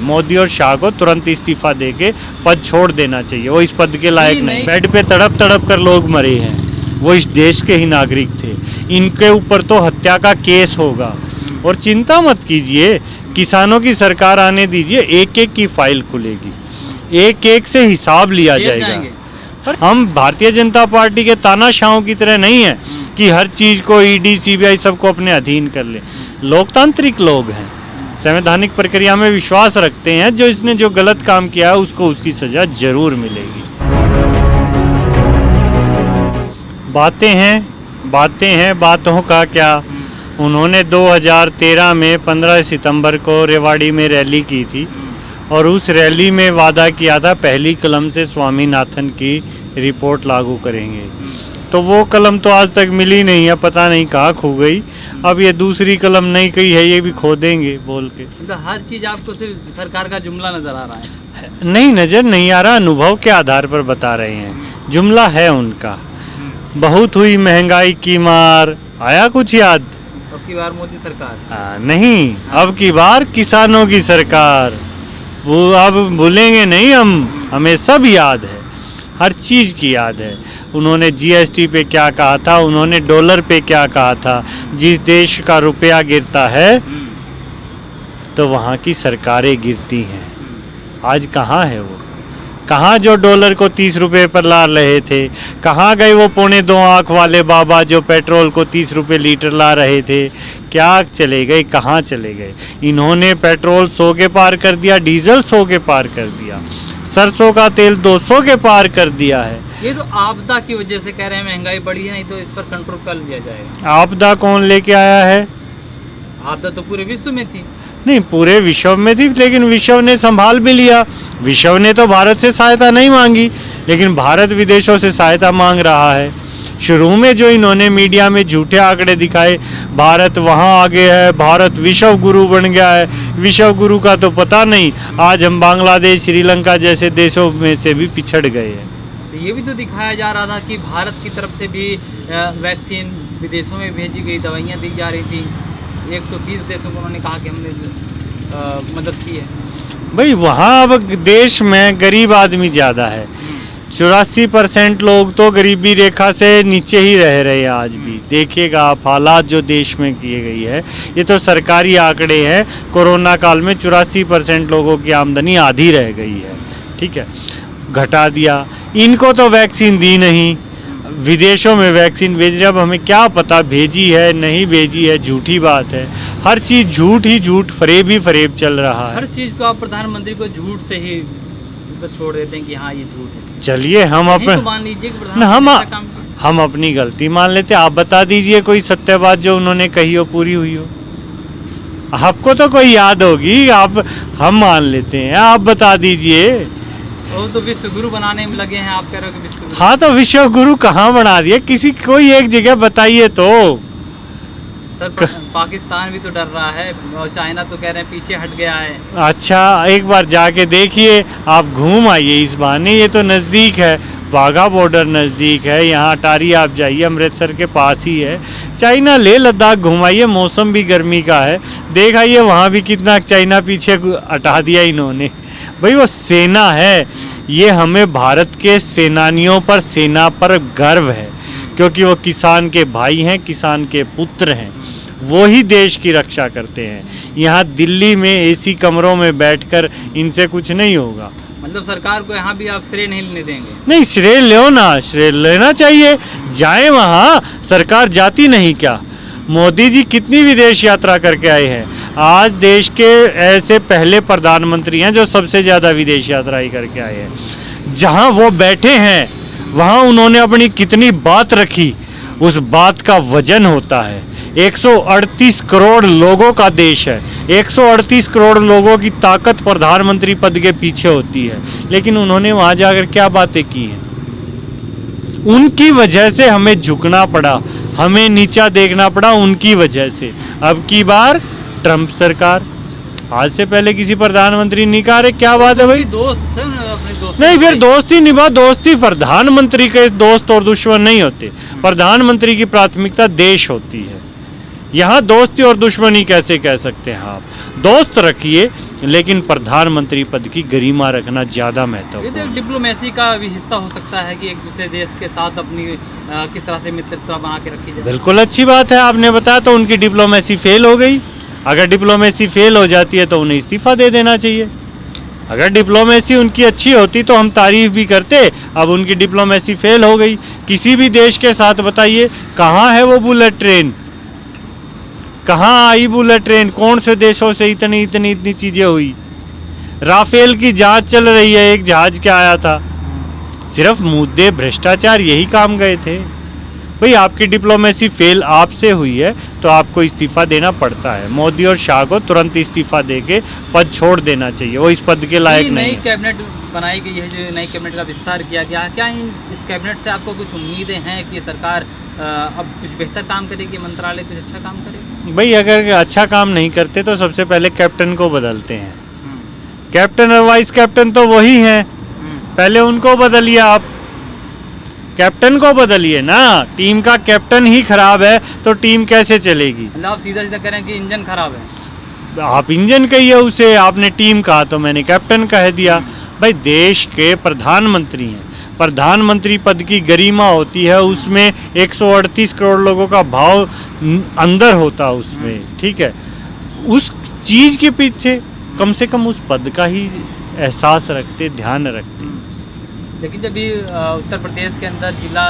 मोदी और शाह को तुरंत इस्तीफा देके पद छोड़ देना चाहिए, वो इस पद के लायक नहीं। बेड पे तड़प तड़प कर लोग मरे हैं, वो इस देश के ही नागरिक थे, इनके ऊपर तो हत्या का केस होगा। और चिंता मत कीजिए, किसानों की सरकार आने दीजिए, एक एक की फाइल खुलेगी, एक एक से हिसाब लिया जाएगा। हम भारतीय जनता पार्टी के तानाशाहों की तरह नहीं है कि हर चीज़ को ईडी सीबीआई सबको अपने अधीन कर ले। लोकतांत्रिक लोग हैं, संवैधानिक प्रक्रिया में विश्वास रखते हैं, जो इसने जो गलत काम किया है उसको उसकी सजा जरूर मिलेगी। बातें हैं बातों का क्या। उन्होंने 2013 में 15 सितंबर को रेवाड़ी में रैली की थी और उस रैली में वादा किया था पहली कलम से स्वामीनाथन की रिपोर्ट लागू करेंगे, तो वो कलम तो आज तक मिली नहीं है, पता नहीं कहाँ खो गई। अब ये दूसरी कलम नहीं कही है, ये भी खो देंगे बोल के। तो हर चीज आपको सिर्फ सरकार का जुमला नजर आ रहा है? नहीं, नजर नहीं आ रहा, अनुभव के आधार पर बता रहे हैं। जुमला है उनका, बहुत हुई महंगाई की मार, आया कुछ याद? अब की बार मोदी सरकार नहीं, अब की बार किसानों की सरकार। वो अब भूलेंगे नहीं हम, हमें सब याद है, हर चीज़ की याद है। उन्होंने जीएसटी पे क्या कहा था, उन्होंने डॉलर पे क्या कहा था। जिस देश का रुपया गिरता है तो वहाँ की सरकारें गिरती हैं। आज कहाँ है वो? कहाँ जो डॉलर को 30 रुपये पर ला रहे थे? कहाँ गए वो 2.25 आँख वाले बाबा जो पेट्रोल को 30 रुपये लीटर ला रहे थे? क्या चले गए, कहाँ चले गए? इन्होंने पेट्रोल 100 के पार कर दिया, डीजल 100 के पार कर दिया, सरसों का तेल 200 के पार कर दिया है। ये तो आपदा की वजह से कह रहे हैं महंगाई बढ़ी है, नहीं तो इस पर कंट्रोल कर लिया जाएगा। आपदा कौन लेके आया है? आपदा तो पूरे विश्व में थी। नहीं, पूरे विश्व में थी, लेकिन विश्व ने संभाल भी लिया। विश्व ने तो भारत से सहायता नहीं मांगी, लेकिन भारत विदेशों से सहायता मांग रहा है। शुरू में जो इन्होंने मीडिया में झूठे आंकड़े दिखाए, भारत वहाँ आगे है, भारत विश्व गुरु बन गया है, विश्व गुरु का तो पता नहीं। आज हम बांग्लादेश, श्रीलंका जैसे देशों में से भी पिछड़ गए हैं। ये भी तो दिखाया जा रहा था कि भारत की तरफ से भी वैक्सीन विदेशों में भेजी गई, दवाइयाँ दी जा रही थी। 120 देशों को उन्होंने कहा कि हमने मदद की है। भाई वहाँ अब देश में गरीब आदमी ज़्यादा है, 84% लोग तो गरीबी रेखा से नीचे ही रह रहे हैं आज भी। देखिएगा आप हालात जो देश में किए गई है, ये तो सरकारी आंकड़े हैं। कोरोना काल में 84% लोगों की आमदनी आधी रह गई है, ठीक है, घटा दिया। इनको तो वैक्सीन दी नहीं, विदेशों में वैक्सीन भेज रहे। अब हमें क्या पता भेजी है नहीं भेजी है, झूठी बात है। हर चीज़ झूठ ही झूठ, फरेब ही फरेब चल रहा है। हर चीज़ को आप प्रधानमंत्री को झूठ से ही छोड़ देते हैं कि हाँ ये झूठ है। चलिए हम अपने तो मान लीजिए कि हम अपनी गलती मान लेते। आप बता दीजिए कोई सत्य बात जो उन्होंने कही हो, पूरी हुई हो। आपको तो कोई याद होगी, आप हम मान लेते हैं, आप बता दीजिए। वो तो विश्व गुरु बनाने में लगे हैं, आप कह रहे हो कि विश्व गुरु। हाँ, तो विश्व गुरु कहाँ बना दिए? किसी कोई एक जगह बताइए तो। सर पाकिस्तान भी तो डर रहा है और चाइना तो कह रहे हैं पीछे हट गया है। अच्छा, एक बार जाके देखिए, आप घूम आइए इस बहाने, ये तो नज़दीक है, वाघा बॉर्डर नज़दीक है। यहाँ अटारी आप जाइए, अमृतसर के पास ही है। चाइना ले लद्दाख घुमाइए, मौसम भी गर्मी का है, देख आइए वहाँ भी कितना चाइना पीछे हटा दिया इन्होंने। भाई वो सेना है, ये हमें भारत के सेनानियों पर, सेना पर गर्व है, क्योंकि वो किसान के भाई हैं, किसान के पुत्र हैं, वो ही देश की रक्षा करते हैं। यहाँ दिल्ली में एसी कमरों में बैठकर इनसे कुछ नहीं होगा। मतलब सरकार को यहाँ भी आप श्रेय नहीं लेने देंगे? नहीं, श्रेय लो ना, श्रेय लेना चाहिए, जाए वहाँ। सरकार जाती नहीं क्या? मोदी जी कितनी विदेश यात्रा करके आए हैं। आज देश के ऐसे पहले प्रधानमंत्री हैं जो सबसे ज़्यादा विदेश यात्रा ही करके आए हैं। जहाँ वो बैठे हैं वहाँ उन्होंने अपनी कितनी बात रखी, उस बात का वजन होता है। 138 करोड़ लोगों का देश है, 138 करोड़ लोगों की ताकत प्रधानमंत्री पद के पीछे होती है, लेकिन उन्होंने वहाँ जाकर क्या बातें की हैं। उनकी वजह से हमें झुकना पड़ा, हमें नीचा देखना पड़ा, उनकी वजह से। अब की बार ट्रंप सरकार, आज से पहले किसी प्रधानमंत्री नहीं कहा। रहे क्या बात है भाई? दोस्त है अपने दोस्त। नहीं, फिर दोस्ती निभा। दोस्ती प्रधानमंत्री के दोस्त और दुश्मन नहीं होते। प्रधानमंत्री की प्राथमिकता देश होती है, यहाँ दोस्ती और दुश्मनी कैसे कह सकते हैं आप? दोस्त रखिए, लेकिन प्रधानमंत्री पद की गरिमा रखना ज़्यादा ये तो महत्वपूर्ण एक है। डिप्लोमेसी का भी हिस्सा हो सकता है कि एक दूसरे देश के साथ अपनी किस तरह से मित्रता बना के रखी जाए। बिल्कुल अच्छी बात है, आपने बताया तो उनकी डिप्लोमेसी फेल हो गई। अगर डिप्लोमेसी फेल हो जाती है तो उन्हें इस्तीफा दे देना चाहिए। अगर डिप्लोमेसी उनकी अच्छी होती तो हम तारीफ भी करते। अब उनकी डिप्लोमेसी फेल हो गई। किसी भी देश के साथ बताइए कहाँ है वो बुलेट ट्रेन, कहाँ आई बुलेट ट्रेन, कौन से देशों से इतनी चीजें हुई। राफेल की जांच चल रही है, एक जहाज क्या आया था, सिर्फ मुद्दे भ्रष्टाचार यही काम गए थे। भाई आपकी डिप्लोमेसी फेल आपसे हुई है तो आपको इस्तीफा देना पड़ता है। मोदी और शाह को तुरंत इस्तीफा देके पद छोड़ देना चाहिए, वो इस पद के लायक नहीं नई है। कैबिनेट बनाई गई है, जो नई कैबिनेट का विस्तार किया गया है, क्या इस कैबिनेट से आपको कुछ उम्मीदें हैं कि सरकार अब कुछ बेहतर काम करेगी, मंत्रालय कुछ अच्छा काम करेगी? भाई अगर अच्छा काम नहीं करते तो सबसे पहले कैप्टन को बदलते हैं। कैप्टन और वाइस कैप्टन तो वही हैं, पहले उनको बदलिए। आप कैप्टन को बदलिए ना। टीम का कैप्टन ही खराब है तो टीम कैसे चलेगी? मतलब आप सीधा सीधा कह रहे हैं कि इंजन खराब है। आप इंजन कहिए उसे, आपने टीम कहा तो मैंने कैप्टन कह दिया। भाई देश के प्रधानमंत्री हैं, प्रधानमंत्री पद की गरिमा होती है, उसमें 138 करोड़ लोगों का भाव अंदर होता है उसमें, ठीक है। उस चीज के पीछे कम से कम उस पद का ही एहसास रखते, ध्यान रखते। लेकिन जब भी उत्तर प्रदेश के अंदर जिला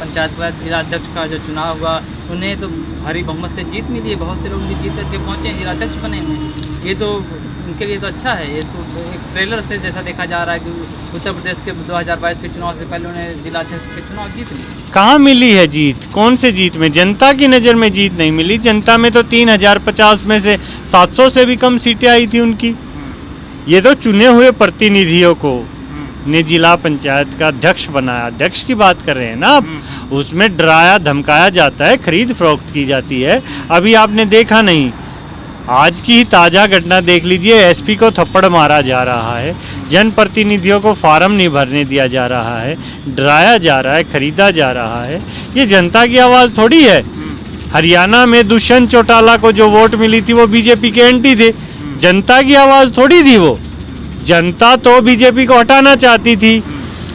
पंचायत का जिला अध्यक्ष का जो चुनाव हुआ, उन्हें तो भारी बहुमत से जीत मिली है, बहुत से लोग भी जीत करके पहुँचे हैं, जिला अध्यक्ष बने हैं। ये तो उनके लिए तो अच्छा है। ये तो एक ट्रेलर से जैसा देखा जा रहा है कि उत्तर प्रदेश के 2022 के चुनाव से पहले उन्हें जिला अध्यक्ष के चुनाव जीत ली। कहाँ मिली है जीत? कौन से जीत में? जनता की नज़र में जीत नहीं मिली। जनता में तो 3050 में से 700 से भी कम सीटें आई थी उनकी। ये तो चुने हुए प्रतिनिधियों को ने जिला पंचायत का अध्यक्ष बनाया। अध्यक्ष की बात कर रहे हैं ना आप, उसमें डराया धमकाया जाता है, खरीद फरोख्त की जाती है। अभी आपने देखा नहीं, आज की ही ताज़ा घटना देख लीजिए, एसपी को थप्पड़ मारा जा रहा है, जनप्रतिनिधियों को फार्म नहीं भरने दिया जा रहा है, डराया जा रहा है, खरीदा जा रहा है। ये जनता की आवाज़ थोड़ी है। हरियाणा में दुष्यंत चौटाला को जो वोट मिली थी वो बीजेपी के एंटी थे, जनता की आवाज़ थोड़ी थी वो। जनता तो बीजेपी को हटाना चाहती थी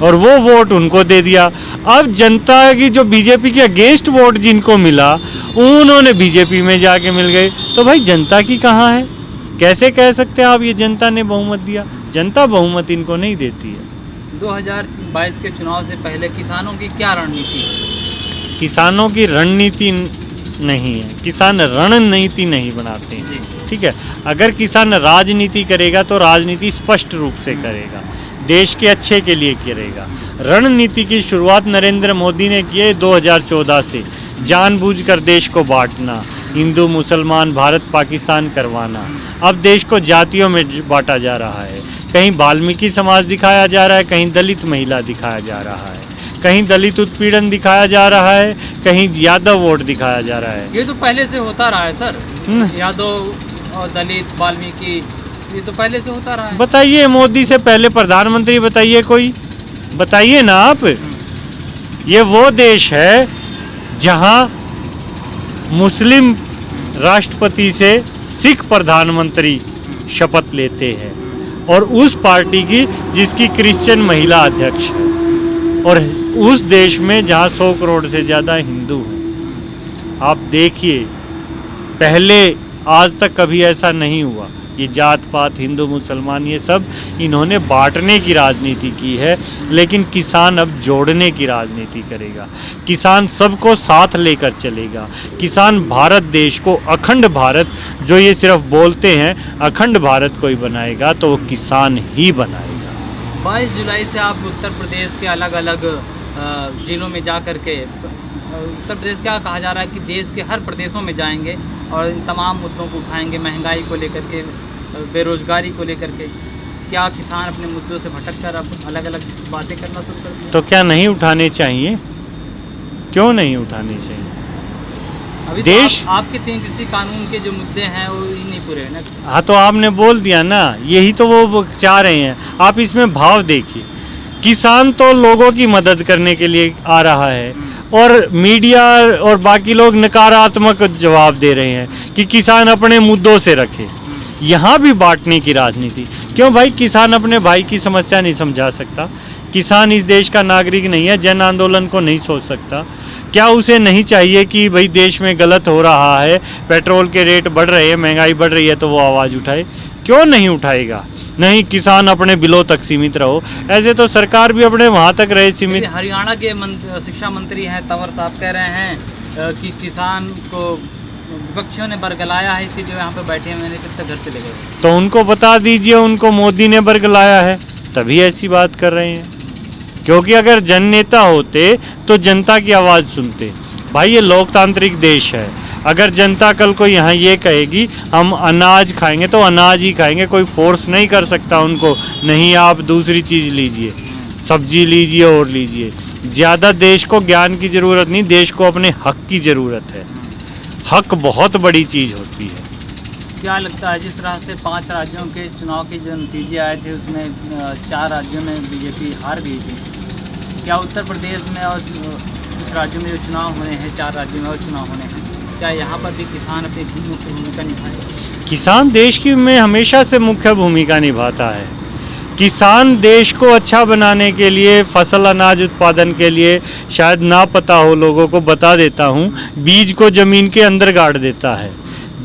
और वो वोट उनको दे दिया। अब जनता की जो बीजेपी के अगेंस्ट वोट जिनको मिला, उन्होंने बीजेपी में जाके मिल गए। तो भाई जनता की कहाँ है? कैसे कह सकते हैं आप ये जनता ने बहुमत दिया? जनता बहुमत इनको नहीं देती है। 2022 के चुनाव से पहले किसानों की क्या रणनीति? किसानों की रणनीति नहीं है, किसान रणनीति नहीं बनाते हैं, ठीक है। अगर किसान राजनीति करेगा तो राजनीति स्पष्ट रूप से करेगा, देश के अच्छे के लिए करेगा। रणनीति की शुरुआत नरेंद्र मोदी ने की है 2014 से, जानबूझकर देश को बांटना, हिंदू मुसलमान भारत पाकिस्तान करवाना। अब देश को जातियों में बांटा जा रहा है, कहीं वाल्मीकि समाज दिखाया जा रहा है, कहीं दलित महिला दिखाया जा रहा है, कहीं दलित उत्पीड़न दिखाया जा रहा है, कहीं यादव वोट दिखाया जा रहा है। ये तो पहले से होता रहा है सर, यादव और दलित वाल्मीकि, ये तो पहले से होता रहा है। बताइए, मोदी से पहले प्रधानमंत्री बताइए कोई, बताइए ना आप। ये वो देश है जहां मुस्लिम राष्ट्रपति से सिख प्रधानमंत्री शपथ लेते हैं, और उस पार्टी की जिसकी क्रिश्चियन महिला अध्यक्ष है, और उस देश में जहां 100 करोड़ से ज़्यादा हिंदू हैं। आप देखिए, पहले आज तक कभी ऐसा नहीं हुआ। ये जात पात, हिंदू मुसलमान, ये सब इन्होंने बांटने की राजनीति की है, लेकिन किसान अब जोड़ने की राजनीति करेगा। किसान सबको साथ लेकर चलेगा। किसान भारत देश को, अखंड भारत जो ये सिर्फ बोलते हैं, अखंड भारत कोई बनाएगा तो वो किसान ही बनाएगा। 22 जुलाई से आप उत्तर प्रदेश के अलग अलग जिलों में जा कर के, उत्तर प्रदेश क्या कहा जा रहा है कि देश के हर प्रदेशों में जाएंगे और इन तमाम मुद्दों को उठाएंगे, महंगाई को लेकर के, बेरोजगारी को लेकर के। क्या किसान अपने मुद्दों से भटक कर अब अलग अलग बातें करना शुरू कर दिए? तो क्या नहीं उठाने चाहिए? क्यों नहीं उठाने चाहिए? अभी देश तो आपके 3 कृषि कानून के जो मुद्दे हैं वो ही नहीं पूरे हैं ना। हाँ, तो आपने बोल दिया ना, यही तो वो चाह रहे हैं। आप इसमें भाव देखिए, किसान तो लोगों की मदद करने के लिए आ रहा है, और मीडिया और बाकी लोग नकारात्मक जवाब दे रहे हैं कि किसान अपने मुद्दों से रखे। यहाँ भी बांटने की राजनीति। क्यों भाई? किसान अपने भाई की समस्या नहीं समझा सकता? किसान इस देश का नागरिक नहीं है? जन आंदोलन को नहीं सोच सकता? क्या उसे नहीं चाहिए कि भाई देश में गलत हो रहा है, पेट्रोल के रेट बढ़ रहे हैं, महंगाई बढ़ रही है, तो वो आवाज़ उठाए? क्यों नहीं उठाएगा? नहीं, किसान अपने बिलों तक सीमित रहो। ऐसे तो सरकार भी अपने वहाँ तक रहे सीमित। हरियाणा के शिक्षा मंत्री हैं तंवर साहब कह रहे हैं कि किसान को विपक्षियों ने बरगलाया है, इसीलिए यहाँ पे बैठे हुए हैं, घर चले गए। तो उनको बता दीजिए उनको मोदी ने बरगलाया है, तभी ऐसी बात कर रहे हैं। क्योंकि अगर जन नेता होते तो जनता की आवाज़ सुनते। भाई ये लोकतांत्रिक देश है। अगर जनता कल को यहाँ ये कहेगी हम अनाज खाएंगे तो अनाज ही खाएंगे, कोई फोर्स नहीं कर सकता उनको, नहीं आप दूसरी चीज़ लीजिए, सब्जी लीजिए और लीजिए। ज़्यादा देश को ज्ञान की ज़रूरत नहीं, देश को अपने हक की ज़रूरत है। हक बहुत बड़ी चीज़ होती है। क्या लगता है जिस तरह से 5 राज्यों के चुनाव के जो नतीजे आए थे उसमें 4 राज्यों में बीजेपी हार गई थी, क्या उत्तर प्रदेश में और कुछ राज्यों में जो चुनाव होने हैं, 4 राज्यों में और चुनाव होने हैं, क्या यहाँ पर भी किसान अपनी मुख्य भूमिका निभाएगा? किसान देश की में हमेशा से मुख्य भूमिका निभाता है। किसान देश को अच्छा बनाने के लिए, फसल अनाज उत्पादन के लिए, शायद ना पता हो लोगों को बता देता हूँ, बीज को ज़मीन के अंदर गाड़ देता है।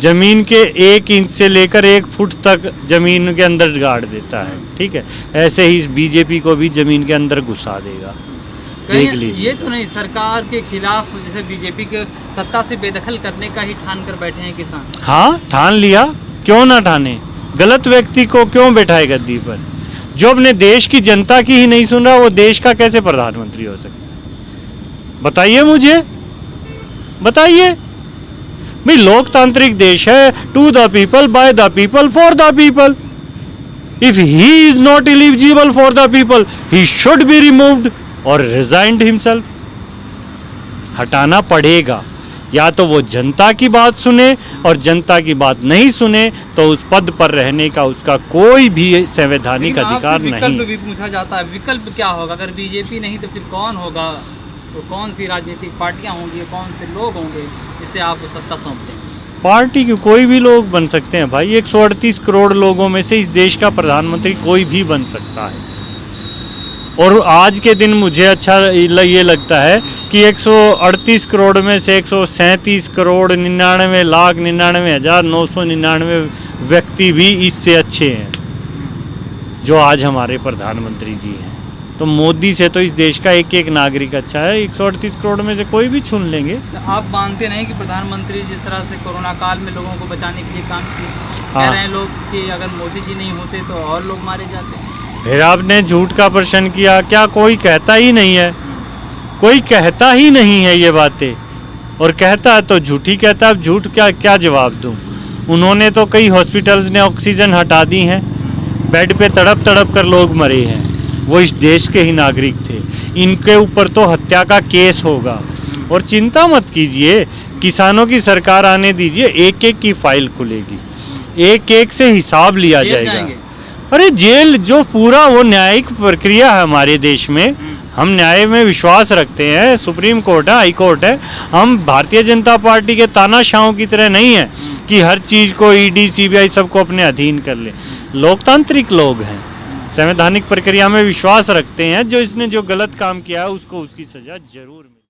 ज़मीन के 1 इंच से लेकर 1 फुट तक ज़मीन के अंदर गाड़ देता है। ठीक है, ऐसे ही इस बीजेपी को भी ज़मीन के अंदर घुसा देगा। देख लीजिए। ये तो नहीं सरकार के खिलाफ, जैसे बीजेपी के सत्ता से बेदखल करने का ही ठान कर बैठे हैं किसान। हाँ, ठान लिया, क्यों ना ठाने? गलत व्यक्ति को क्यों बैठाए गद्दी पर? जो अपने देश की जनता की ही नहीं सुन रहा, वो देश का कैसे प्रधानमंत्री हो सकता है? बताइए मुझे, बताइए। भाई लोकतांत्रिक देश है, to the people, by the people, for the people. If he is not eligible for the people, he should be removed और रिजाइंड हिमसेल्फ। हटाना पड़ेगा। या तो वो जनता की बात सुने, और जनता की बात नहीं सुने तो उस पद पर रहने का उसका कोई भी संवैधानिक अधिकार नहीं। विकल्प भी पूछा जाता है, विकल्प क्या होगा? अगर बीजेपी नहीं तो फिर कौन होगा? तो कौन सी राजनीतिक पार्टियां होंगी, कौन से लोग होंगे जिससे आप सत्ता सौंप दें? पार्टी के कोई भी लोग बन सकते हैं भाई। 138 करोड़ लोगों में से इस देश का प्रधानमंत्री कोई भी बन सकता है। और आज के दिन मुझे अच्छा ये लगता है कि 138 करोड़ में से 137 करोड़ 99,99,999 व्यक्ति भी इससे अच्छे हैं जो आज हमारे प्रधानमंत्री जी हैं। तो मोदी से तो इस देश का एक एक नागरिक अच्छा है। 138 करोड़ में से कोई भी चुन लेंगे। तो आप मानते नहीं कि प्रधानमंत्री जिस तरह से कोरोना काल में लोगों को बचाने के लिए काम किए? हाँ। कह रहे हैं लोग कि अगर मोदी जी नहीं होते तो और लोग मारे जाते। फिर आपने झूठ का प्रश्न किया, क्या कोई कहता ही नहीं है? कोई कहता ही नहीं है ये बातें, और कहता है तो झूठी कहता है। अब झूठ क्या जवाब दूं? उन्होंने तो कई हॉस्पिटल्स ने ऑक्सीजन हटा दी हैं, बेड पे तड़प तड़प कर लोग मरे हैं, वो इस देश के ही नागरिक थे। इनके ऊपर तो हत्या का केस होगा। और चिंता मत कीजिए, किसानों की सरकार आने दीजिए, एक एक की फाइल खुलेगी, एक एक से हिसाब लिया जाएगा। अरे जेल जो पूरा वो न्यायिक प्रक्रिया है हमारे देश में, हम न्याय में विश्वास रखते हैं। सुप्रीम कोर्ट है, हाई कोर्ट है। हम भारतीय जनता पार्टी के तानाशाहों की तरह नहीं है कि हर चीज़ को ईडी सीबीआई सबको अपने अधीन कर ले। लोकतांत्रिक लोग हैं, संवैधानिक प्रक्रिया में विश्वास रखते हैं। जो इसने जो गलत काम किया है उसको उसकी सजा जरूर मिले।